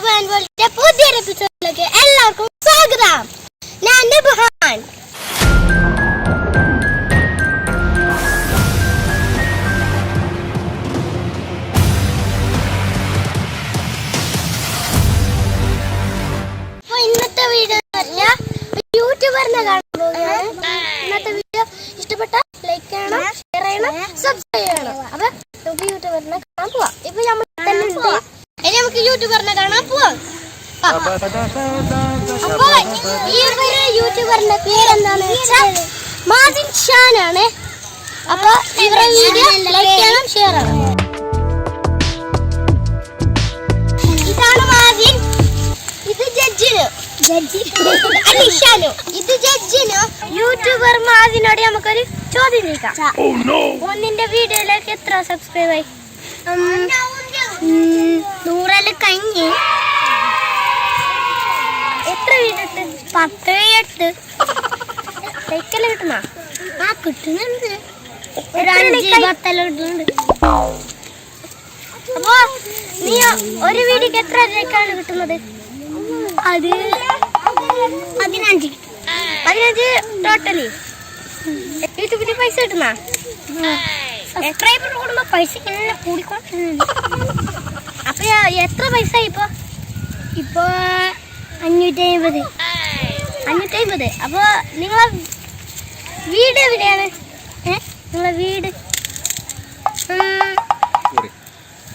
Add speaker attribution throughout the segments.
Speaker 1: പ്രഭാൻ വേൾഡിന്റെ പുതിയൊരു എപ്പിസോഡിലേക്ക് എല്ലാവർക്കും സ്വാഗതം. ഞാൻ നബഹാൻ. ഇന്നത്തെ വീഡിയോ യൂട്യൂബറിനെ കാണാൻ പോവുകയാണ്. ഇന്നത്തെ വീഡിയോ ഇഷ്ടപ്പെട്ട ലൈക്ക് ചെയ്യണം, ഷെയർ ചെയ്യണം, സബ്സ്ക്രൈബ് ചെയ്യണം. അപ്പൊ നമുക്ക് യൂട്യൂബറിനെ കാണാൻ പോവാം. ഇപ്പൊ നമ്മൾ തന്നെ ഉണ്ട്. ഇനി നമുക്ക് യൂട്യൂബറുടെ കാണാൻ പോവാം. അപ്പൊ ഈ യൂട്യൂബറിന്റെ പേരെന്താന്ന് വെച്ചാൽ മാസിൻ ഷാൻ ആണ്. അപ്പൊ ഇവരുടെ വീഡിയോ ലൈക്ക് ചെയ്യണം, ഷെയർ ചെയ്യണം. ഇതാണ് മാസിൻ, ഇത് ജഡ്ജിന്, ഇത് ജഡ്ജിന്. യൂട്യൂബർ മാസിനോട് നമുക്കൊരു ചോദ്യം ചോദിക്കാം. ഒന്നിന്റെ വീഡിയോയിലേക്ക് എത്ര സബ്സ്ക്രൈബ് ആയി? 100 കഴിഞ്ഞ്. എത്ര വീഡിയോ ഇട്ട്? 10 ഇട്ട്. ലൈക്കെല്ലാം കിട്ടുന്ന? ആ കിട്ടുന്നുണ്ട്, ഒരു 5-10 കിട്ടുന്നുണ്ട്. അപ്പൊ നീ ഒരു വീഡിയോക്ക് എത്ര ലൈക്കാണ് കിട്ടുന്നത്? അത് 15 ടോട്ടലി. യൂട്യൂബിന് പൈസ കിട്ടുന്ന? സബ്സ്ക്രൈബർ കൂടുമ്പോ പൈസ ഇങ്ങനെ കൂടിക്കൊണ്ടിരുന്നു. അപ്പൊ എത്ര പൈസ ഇപ്പൊ? 550. അപ്പൊ നിങ്ങളെ വീട് എവിടെയാണ്? നിങ്ങളെ വീട്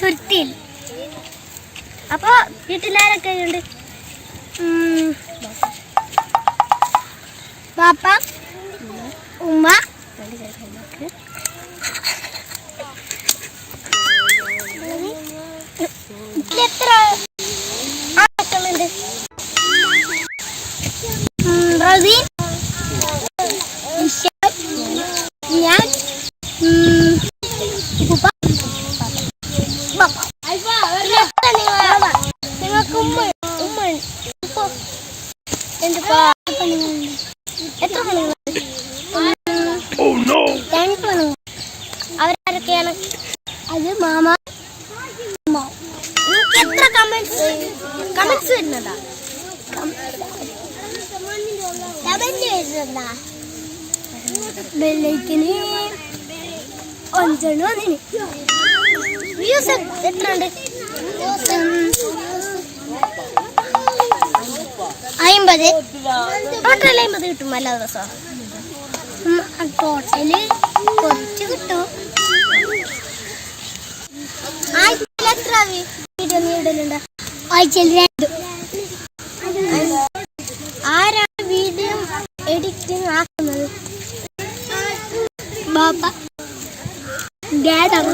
Speaker 1: തുരുത്തിയിൽ. അപ്പൊ വീട്ടിലാരൊക്കെ ഉണ്ട്? പാപ്പ, ഉമ്മ, എത്ര ആളുകളുണ്ട്? റവി, ഞാൻ, നിങ്ങൾക്ക് ഉമ്മ എത്ര പണികൾ? 2 പണികൾ. അവരാരൊക്കെയാണ്? അത് മാമ. നിങ്ങൾക്ക് എത്ര കമന്റ്സ് വരുന്നതാ? ബെല്ലൈക്കന് 5 വന്നിന്. വ്യൂസ് എത്ര ഉണ്ട്? 50. ടോട്ടൽ 50 കിട്ടും എല്ലാ ദിവസവും? ടോട്ടല് കുറച്ച് കിട്ടും. ആഴ്ചയിൽ എത്ര വീഡിയോ നീ ഇടലുണ്ട്? ആഴ്ചയിൽ 2. ആരാണ് വീഡിയോ എഡിറ്റിംഗ് ആക്കുന്നത്? ബാപ്പ, ഡാഡാണ്.